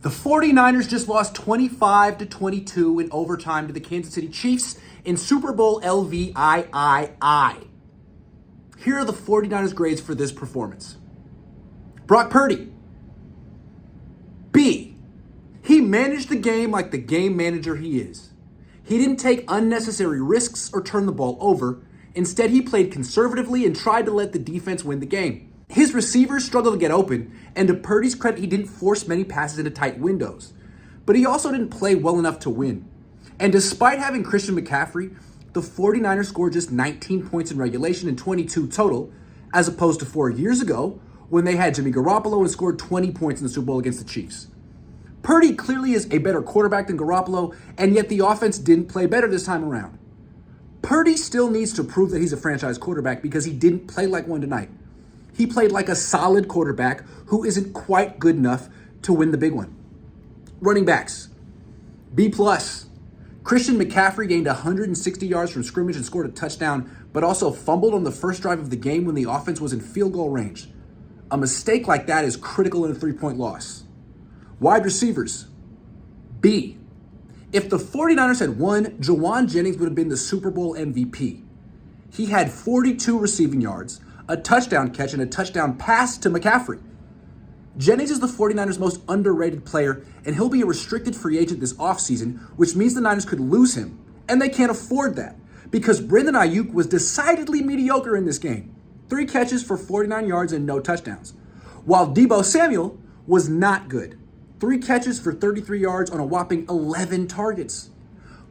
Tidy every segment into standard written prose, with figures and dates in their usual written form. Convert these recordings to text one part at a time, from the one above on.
The 49ers just lost 25-22 in overtime to the Kansas City Chiefs in Super Bowl LVIII. Here are the 49ers grades for this performance. Brock Purdy. B. He managed the game like the game manager he is. He didn't take unnecessary risks or turn the ball over. Instead, he played conservatively and tried to let the defense win the game. His receivers struggled to get open, and to Purdy's credit, he didn't force many passes into tight windows. But he also didn't play well enough to win. And despite having Christian McCaffrey, the 49ers scored just 19 points in regulation and 22 total, as opposed to 4 years ago when they had Jimmy Garoppolo and scored 20 points in the Super Bowl against the Chiefs. Purdy clearly is a better quarterback than Garoppolo, and yet the offense didn't play better this time around. Purdy still needs to prove that he's a franchise quarterback because he didn't play like one tonight. He played like a solid quarterback who isn't quite good enough to win the big one. Running backs. B+. Christian McCaffrey gained 160 yards from scrimmage and scored a touchdown, but also fumbled on the first drive of the game when the offense was in field goal range. A mistake like that is critical in a 3-point loss. Wide receivers. B. If the 49ers had won, Juwan Jennings would have been the Super Bowl MVP. He had 42 receiving yards, a touchdown catch, and a touchdown pass to McCaffrey. Jennings is the 49ers' most underrated player, and he'll be a restricted free agent this offseason, which means the Niners could lose him. And they can't afford that, because Brandon Ayuk was decidedly mediocre in this game. 3 catches for 49 yards and no touchdowns. While Deebo Samuel was not good. 3 catches for 33 yards on a whopping 11 targets.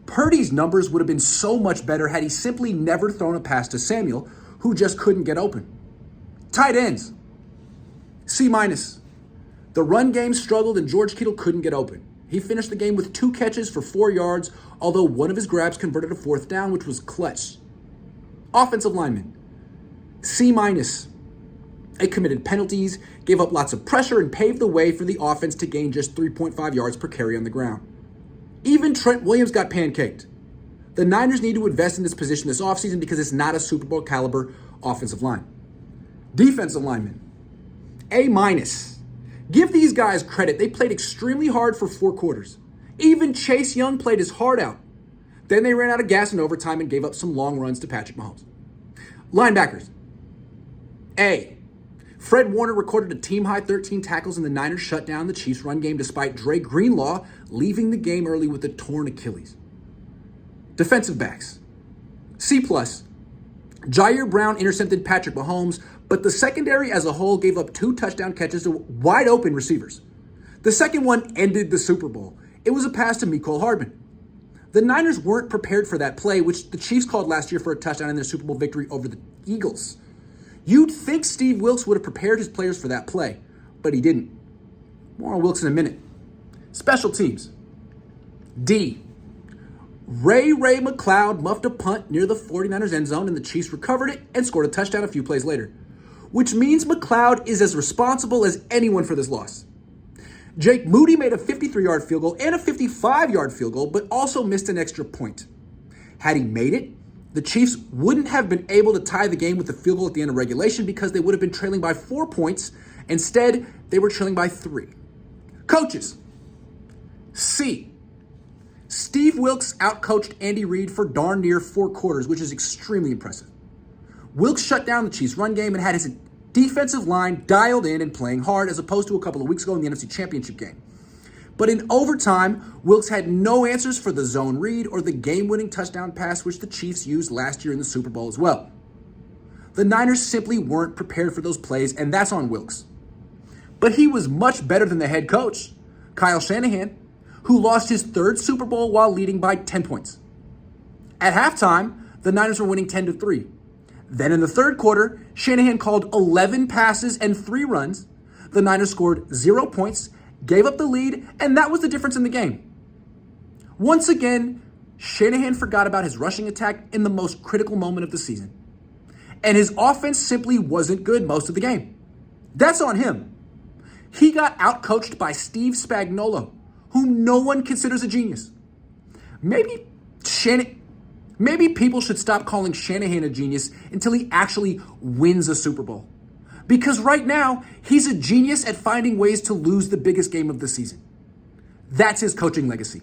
Purdy's numbers would have been so much better had he simply never thrown a pass to Samuel, who just couldn't get open. Tight ends. C-. The run game struggled and George Kittle couldn't get open. He finished the game with 2 catches for 4 yards, although one of his grabs converted a 4th down, which was clutch. Offensive linemen. C-. They committed penalties, gave up lots of pressure, and paved the way for the offense to gain just 3.5 yards per carry on the ground. Even Trent Williams got pancaked. The Niners need to invest in this position this offseason because it's not a Super Bowl caliber offensive line. Defensive linemen. A-. Give these guys credit. They played extremely hard for 4 quarters. Even Chase Young played his heart out. Then they ran out of gas in overtime and gave up some long runs to Patrick Mahomes. Linebackers. A. Fred Warner recorded a team-high 13 tackles and the Niners shut down the Chiefs' run game despite Dre Greenlaw leaving the game early with a torn Achilles. Defensive backs. C+. Jair Brown intercepted Patrick Mahomes, but the secondary as a whole gave up 2 touchdown catches to wide-open receivers. The second one ended the Super Bowl. It was a pass to Mecole Hardman. The Niners weren't prepared for that play, which the Chiefs called last year for a touchdown in their Super Bowl victory over the Eagles. You'd think Steve Wilks would have prepared his players for that play, but he didn't. More on Wilks in a minute. Special teams. D. Ray McCloud muffed a punt near the 49ers end zone and the Chiefs recovered it and scored a touchdown a few plays later, which means McCloud is as responsible as anyone for this loss. Jake Moody made a 53-yard field goal and a 55-yard field goal, but also missed an extra point. Had he made it, the Chiefs wouldn't have been able to tie the game with the field goal at the end of regulation because they would have been trailing by 4 points. Instead, they were trailing by 3. Coaches. C. Steve Wilks outcoached Andy Reid for darn near 4 quarters, which is extremely impressive. Wilks shut down the Chiefs' run game and had his defensive line dialed in and playing hard as opposed to a couple of weeks ago in the NFC Championship game. But in overtime, Wilks had no answers for the zone read or the game-winning touchdown pass which the Chiefs used last year in the Super Bowl as well. The Niners simply weren't prepared for those plays, and that's on Wilks. But he was much better than the head coach, Kyle Shanahan, who lost his 3rd Super Bowl while leading by 10 points. At halftime, the Niners were winning 10-3. Then in the 3rd quarter, Shanahan called 11 passes and 3 runs. The Niners scored 0 points, gave up the lead, and that was the difference in the game. Once again, Shanahan forgot about his rushing attack in the most critical moment of the season. And his offense simply wasn't good most of the game. That's on him. He got outcoached by Steve Spagnuolo, whom no one considers a genius. Maybe people should stop calling Shanahan a genius until he actually wins a Super Bowl. Because right now, he's a genius at finding ways to lose the biggest game of the season. That's his coaching legacy.